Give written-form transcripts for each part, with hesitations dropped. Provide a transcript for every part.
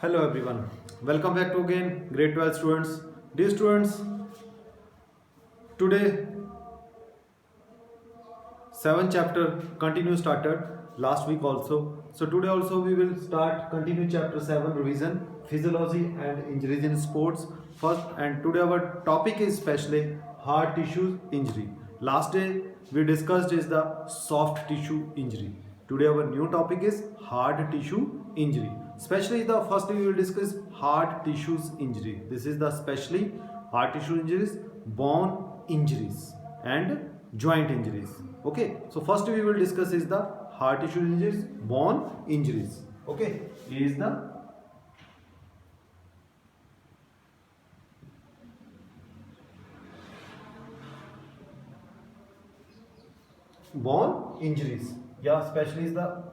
Hello everyone, welcome back to again grade 12 students. Dear students, today 7th chapter continue started last week also. So today also we will start continue chapter 7 revision physiology and injuries in sports first, and today our topic is especially hard tissue injury. Last day we discussed is the soft tissue injury. Today our new topic is hard tissue injury. Especially the first we will discuss hard tissues injury. This is the especially hard tissue injuries, bone injuries and joint injuries. Okay, so first we will discuss is the hard tissue injuries, bone injuries. Okay, is the bone injuries. Yeah, especially is the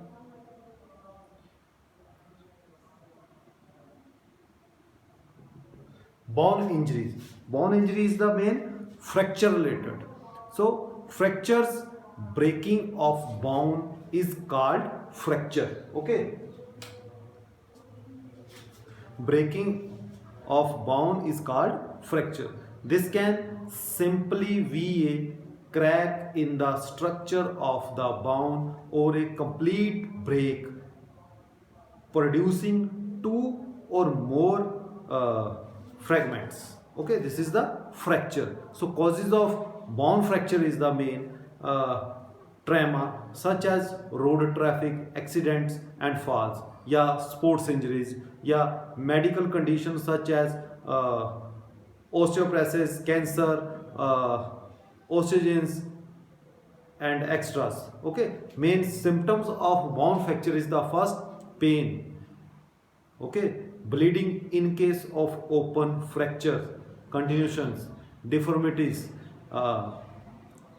bone injuries. Bone injury is the main fracture related. So fractures, breaking of bone is called fracture. Okay, breaking of bone is called fracture. This can simply be a crack in the structure of the bone or a complete break producing two or more fragments. Okay, this is the fracture. So causes of bone fracture is the main trauma such as road traffic accidents and falls, yeah, sports injuries, yeah, medical conditions such as osteoporosis, cancer, osteogenes and extras. Okay, main symptoms of bone fracture is the first, pain. Okay, bleeding in case of open fractures, continuations, deformities,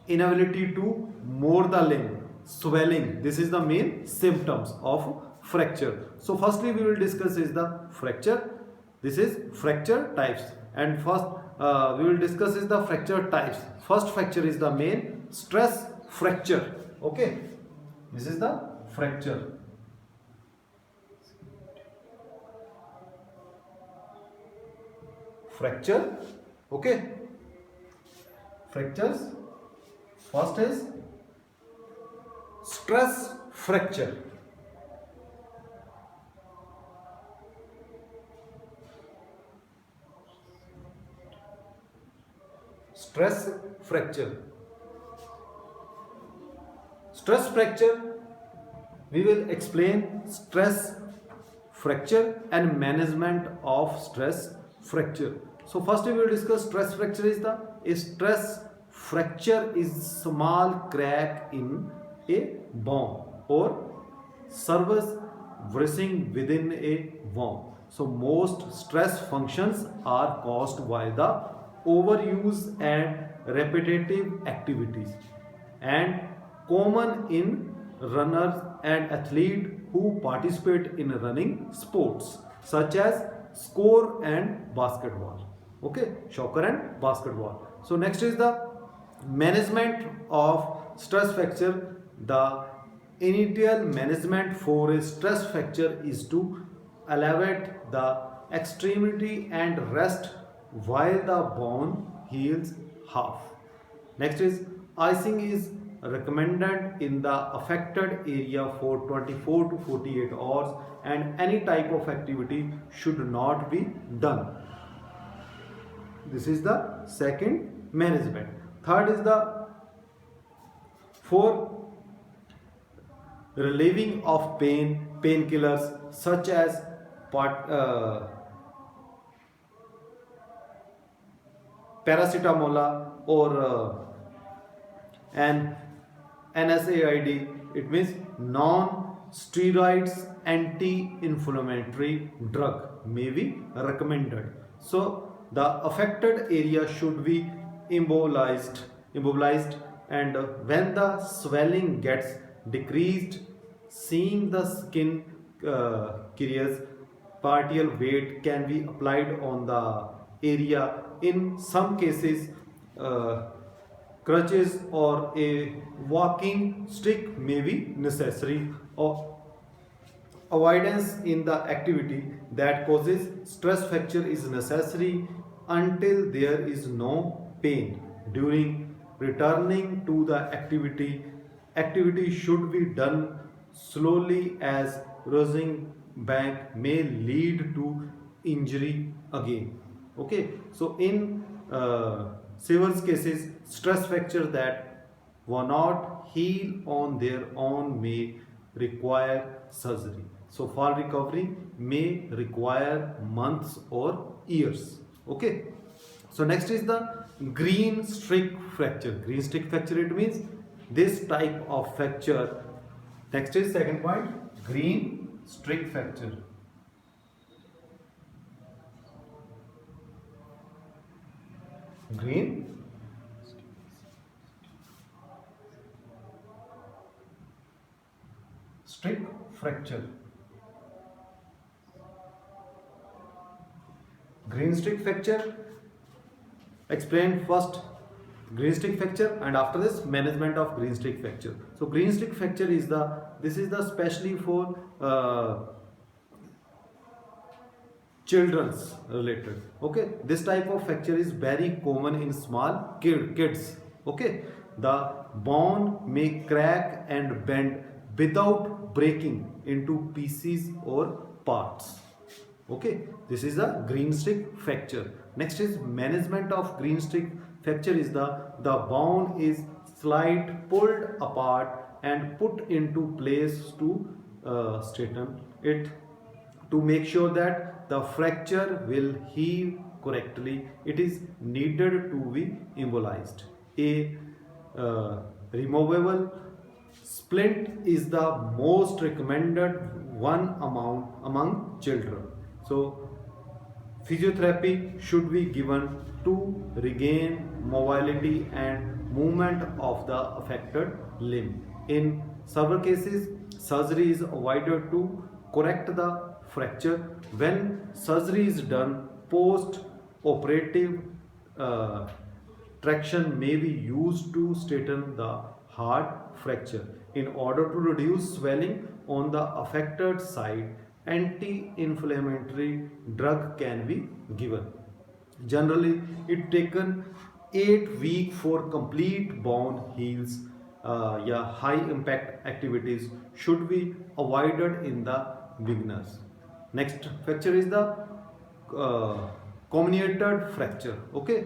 inability to move the limb, swelling. This is the main symptoms of fracture. So firstly we will discuss is the fracture. This is fracture types, and first we will discuss is the fracture types. First fracture is the main stress fracture. Okay, this is the fracture. Fracture. Okay, fractures. First is stress fracture. Stress fracture. Stress fracture, we will explain stress fracture and management of stress fracture. So first we will discuss stress fracture is the a stress fracture is small crack in a bone or surface bruising within a bone. So most stress functions are caused by the overuse and repetitive activities, and common in runners and athletes who participate in running sports such as soccer and basketball. Okay, soccer and basketball. So next is the management of stress fracture. The initial management for a stress fracture is to elevate the extremity and rest while the bone heals half. Next is icing is recommended in the affected area for 24 to 48 hours, and any type of activity should not be done. This is the second management. Third is the for relieving of pain, painkillers such as paracetamol or an NSAID. It means non-steroids anti-inflammatory drug may be recommended. So the affected area should be immobilized, and when the swelling gets decreased, seeing the skin curious, partial weight can be applied on the area. In some cases, crutches or a walking stick may be necessary, or avoidance in the activity that causes stress fracture is necessary until there is no pain. During returning to the activity should be done slowly as rushing back may lead to injury again. Okay, so in severe cases, stress fracture that will not heal on their own may require surgery. So fall recovery may require months or years. Okay. So next is the green streak fracture. Green streak fracture, it means this type of fracture. Next is second point, green streak fracture. Green streak fracture. Green streak fracture, explain first green streak fracture and after this management of green streak fracture. So green streak fracture is the specially for children's related. Okay, this type of fracture is very common in small kids. Okay, the bone may crack and bend without breaking into pieces or parts. Okay, this is a green streak fracture. Next is management of green streak fracture is the bone is slight pulled apart and put into place to straighten it to make sure that the fracture will heal correctly. It is needed to be embolized. A removable splint is the most recommended one among children. So physiotherapy should be given to regain mobility and movement of the affected limb. In several cases, surgery is avoided to correct the fracture. When surgery is done, post-operative traction may be used to straighten the hard fracture. In order to reduce swelling on the affected side, anti-inflammatory drug can be given. Generally, it taken 8 weeks for complete bone heals. Yeah, high impact activities should be avoided in the beginners. Next fracture is the comminuted fracture. Okay.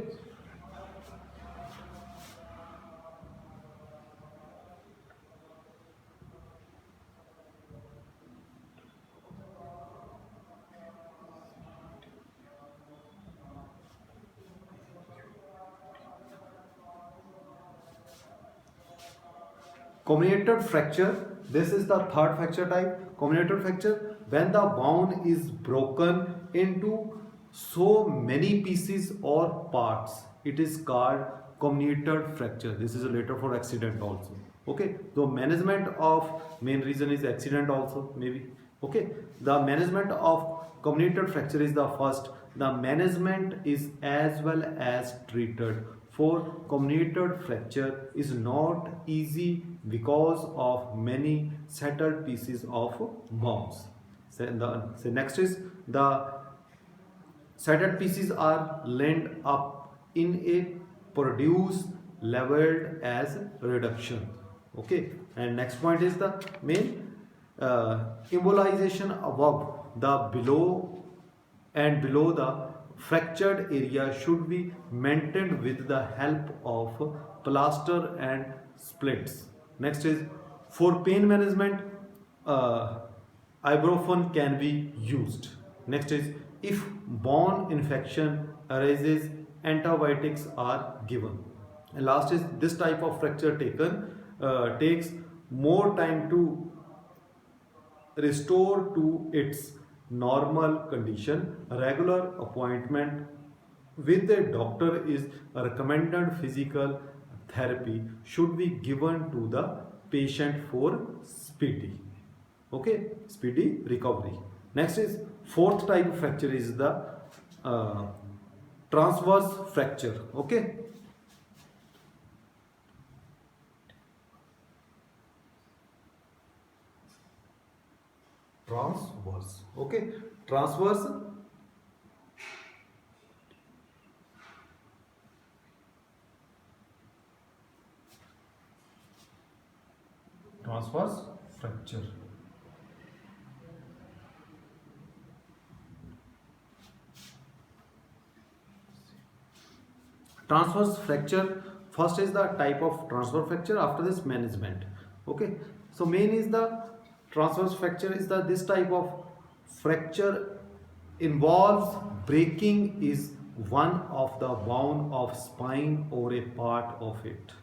Comminuted fracture, this is the third fracture type. Comminuted fracture, when the bone is broken into so many pieces or parts, it is called comminuted fracture. This is a letter for accident also. Okay, so management of main reason is accident also maybe. Okay, the management of comminuted fracture is the first. The management is as well as treated for comminuted fracture is not easy because of many settled pieces of bones. So next is the settled pieces are lined up in a produce leveled as reduction. Okay, and next point is the main embolization above the below the fractured area should be maintained with the help of plaster and splints. Next is for pain management, ibuprofen can be used. Next is if bone infection arises, antibiotics are given. And last is this type of fracture takes more time to restore to its normal condition. Regular appointment with a doctor is a recommended. Physical therapy should be given to the patient for speedy recovery. Next is fourth type of fracture is the transverse fracture. Okay, transverse. Okay, transverse. Transverse fracture. Transverse fracture, first is the type of transverse fracture, after this management. Okay, so main is the transverse fracture is the this type of fracture involves breaking is one of the bone of spine or a part of it.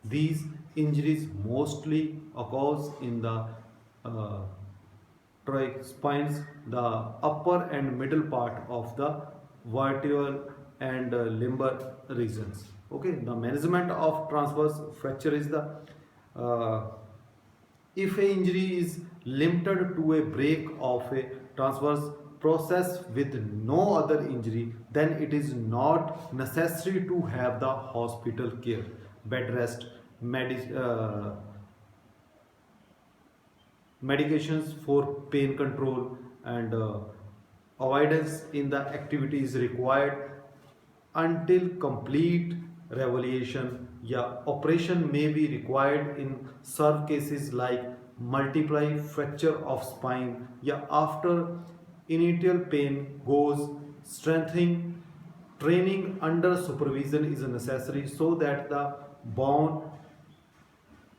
These injuries mostly occurs in the uh, spines, the upper and middle part of the vertebral and lumbar regions. Okay, the management of transverse fracture is the uh, if a injury is limited to a break of a transverse process with no other injury, then it is not necessary to have the hospital care, bed rest, medications for pain control, and avoidance in the activity is required until complete revolution. Yeah, operation may be required in some cases like multiply fracture of spine. Yeah, after initial pain goes, strengthening training under supervision is necessary so that the bone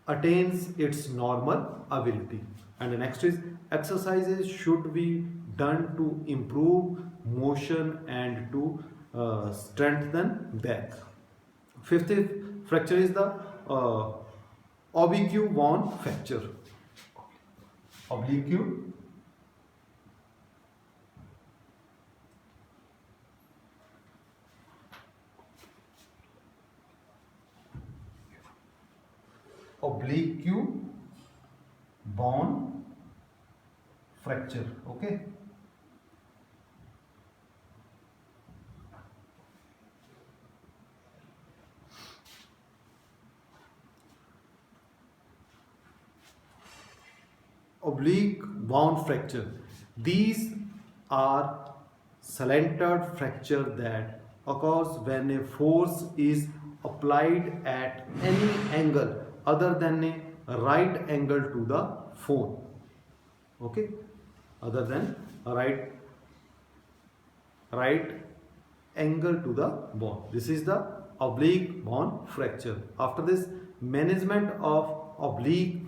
attains its normal ability. And the next is exercises should be done to improve motion and to strengthen back. Fifth fracture is the oblique bone fracture. Oblique oblique bone fracture. Okay, oblique bone fracture, these are slanted fracture that occurs when a force is applied at any angle other than a right angle to the bone. Okay, other than a right angle to the bone. This is the oblique bone fracture. After this, management of oblique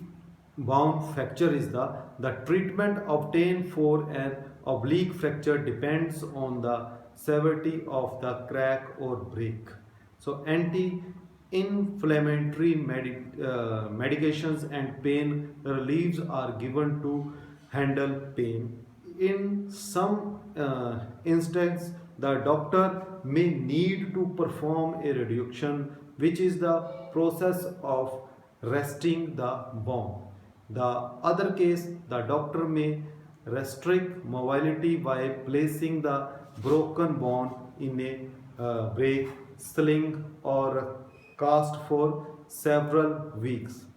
bone fracture is the treatment obtained for an oblique fracture depends on the severity of the crack or break. So anti-inflammatory medications and pain reliefs are given to handle pain. In some instances, the doctor may need to perform a reduction, which is the process of resting the bone. The other case, the doctor may restrict mobility by placing the broken bone in a brake, sling, or cast for several weeks.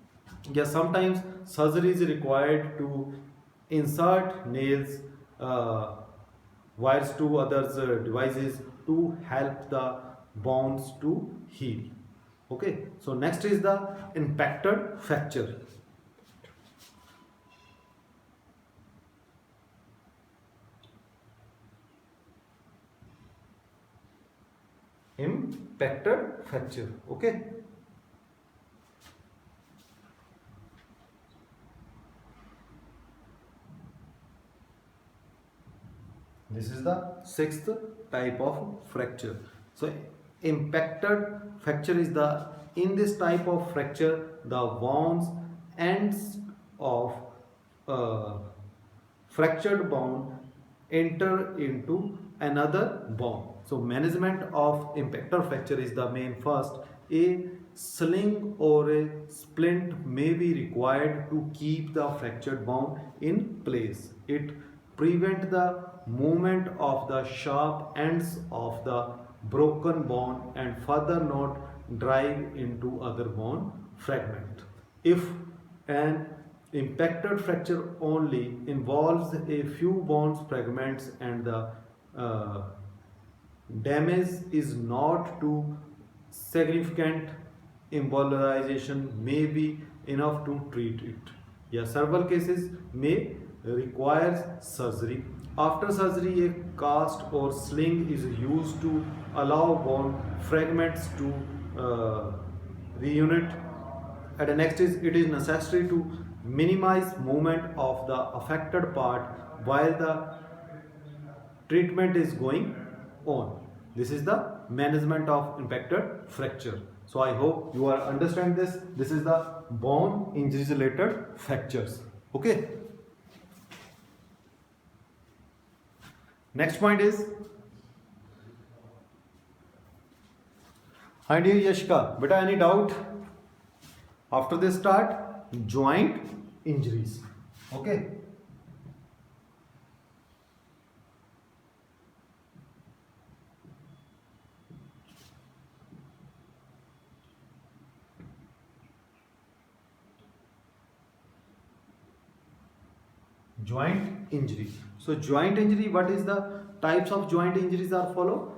Yeah, sometimes surgery is required to insert nails, wires to others devices to help the bones to heal. Okay, so next is the impacted fracture. Impacted fracture. Okay, this is the sixth type of fracture. So impacted fracture is the in this type of fracture the bones ends of uh, fractured bone enter into another bone. So management of impacted fracture is the main. First, a sling or a splint may be required to keep the fractured bone in place. It prevent the movement of the sharp ends of the broken bone and further not drive into other bone fragment. If an Impacted fracture only involves a few bones fragments and the uh, damage is not too significant. Embolization may be enough to treat it. Yeah, several cases may require surgery. After surgery, a cast or sling is used to allow bone fragments to reunite. And the next is it is necessary to minimize movement of the affected part while the treatment is going on. This is the management of impacted fracture. So I hope you are understand this. This is the bone injuries related fractures. Okay. Next point is, hi dear Yashika, beta any doubt? After this start, joint injuries. Okay. Joint injury. So joint injury, what is the types of joint injuries are follow?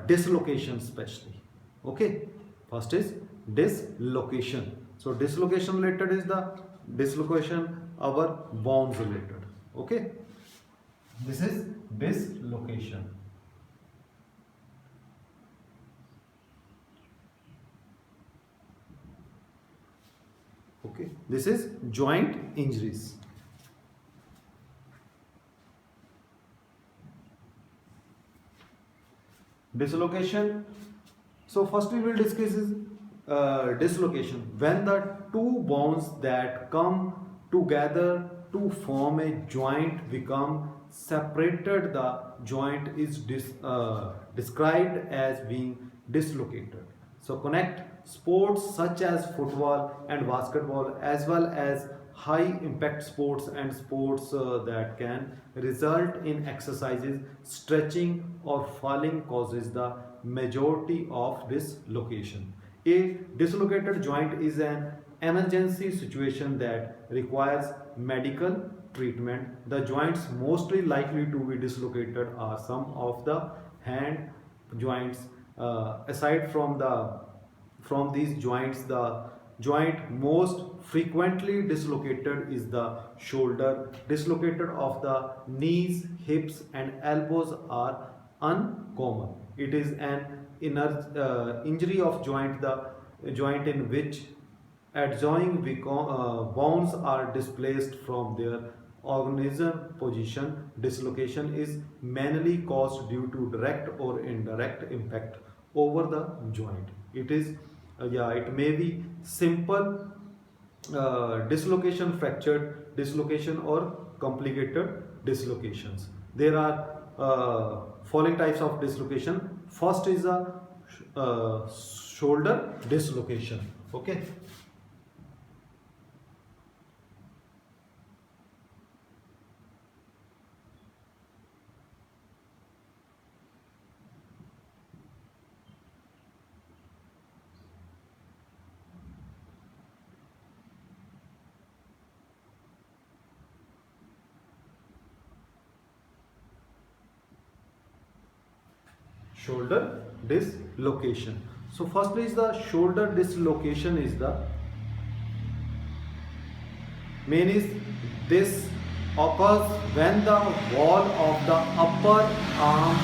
Dislocation especially. Okay. First is dislocation. So dislocation related is the dislocation our bones related. Okay. This is dislocation. Okay. This is joint injuries. Dislocation. So first we will discuss is dislocation, when the two bones that come together to form a joint become separated. The joint is described as being dislocated. So connect sports such as football and basketball, as well as high impact sports and sports that can result in exercises, stretching or falling causes the majority of dislocation. A dislocated joint is an emergency situation that requires medical treatment. The joints mostly likely to be dislocated are some of the hand joints. Aside from these joints, the joint most frequently dislocated is the shoulder. Dislocated of the knees, hips and elbows are uncommon. It is an injury of joint, the joint in which adjoining bones are displaced from their organism position. Dislocation is mainly caused due to direct or indirect impact over the joint. It is it may be simple dislocation, fractured dislocation or complicated dislocations. There are following types of dislocation. First is a shoulder dislocation. Okay. Shoulder dislocation. So firstly is the shoulder dislocation is the main is this occurs when the wall of the upper arm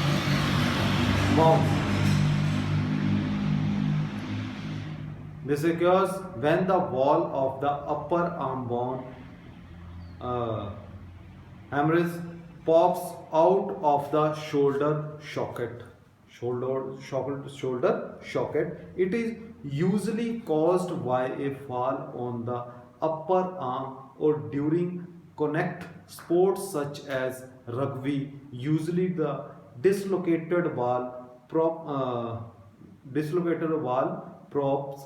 bone. This occurs when the wall of the upper arm bone hemorrhage pops out of the shoulder socket. Shoulder socket. It is usually caused by a fall on the upper arm or during connect sports such as rugby. Usually the dislocated wall props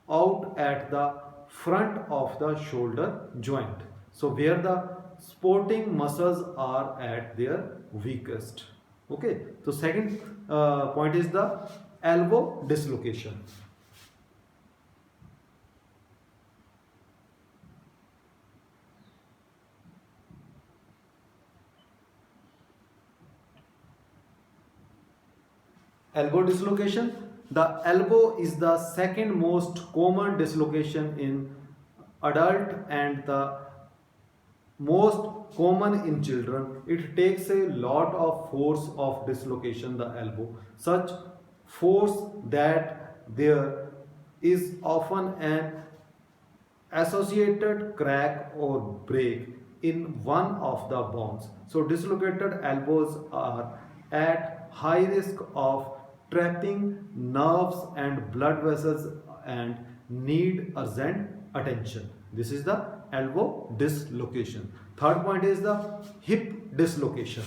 out at the front of the shoulder joint. So where the sporting muscles are at their weakest. Okay. So second point is the elbow dislocation. elbow dislocation. The elbow is the second most common dislocation in adult and the most common in children. It takes a lot of force of dislocation the elbow, such force that there is often an associated crack or break in one of the bones. So dislocated elbows are at high risk of trapping nerves and blood vessels and need urgent attention. This is the elbow dislocation. Third point is the hip dislocation.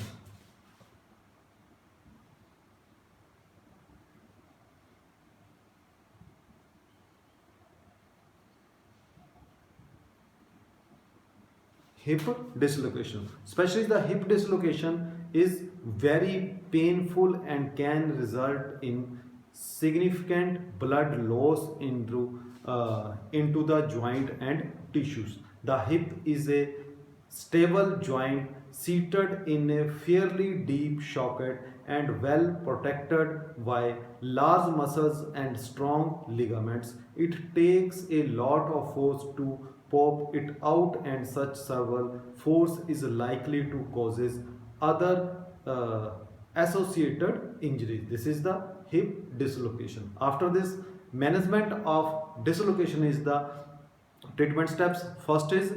Hip dislocation, especially the hip dislocation, is very painful and can result in significant blood loss into the joint and tissues. The hip is a stable joint seated in a fairly deep socket and well protected by large muscles and strong ligaments. It takes a lot of force to pop it out, and such severe force is likely to causes other associated injuries. This is the hip dislocation. After this, management of dislocation is the treatment steps. First is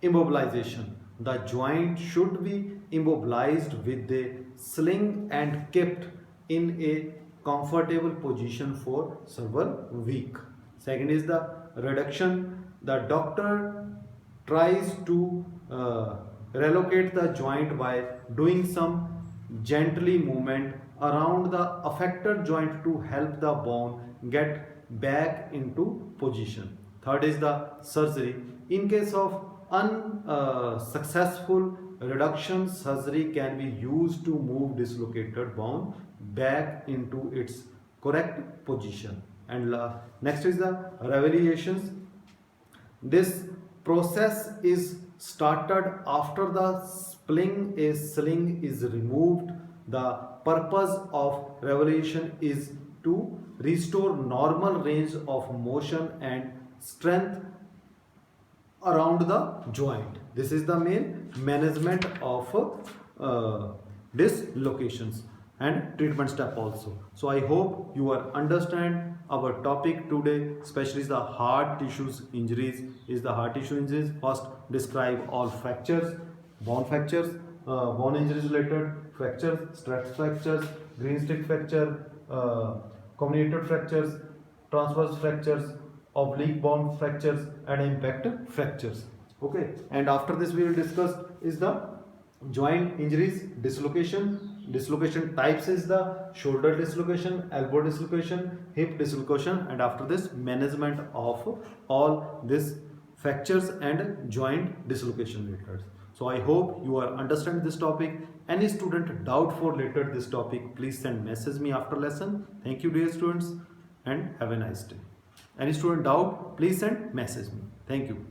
immobilization. The joint should be immobilized with a sling and kept in a comfortable position for several weeks. Second is the reduction. The doctor tries to relocate the joint by doing some gently movement around the affected joint to help the bone get back into position. Third is the surgery. In case of unsuccessful reduction, surgery can be used to move dislocated bone back into its correct position. And next is the revaliations. This process is started after the sling is removed. The purpose of revolution is to restore normal range of motion and strength around the joint. This is the main management of dislocations and treatment step also. So I hope you are understand our topic today, especially the hard tissues injuries. Is the hard tissue injuries. First, describe all fractures, bone fractures, bone injuries related fractures, stress fractures, green stick fracture, comminuted fractures, transverse fractures, oblique bone fractures, and impact fractures. Okay, and after this we will discuss is the joint injuries, dislocation. Dislocation types is the shoulder dislocation, elbow dislocation, hip dislocation, and after this management of all these fractures and joint dislocation related. So I hope you are understand this topic. Any student doubt for related this topic, please send message me after lesson. Thank you dear students and have a nice day. Any student doubt, please send message me. Thank you.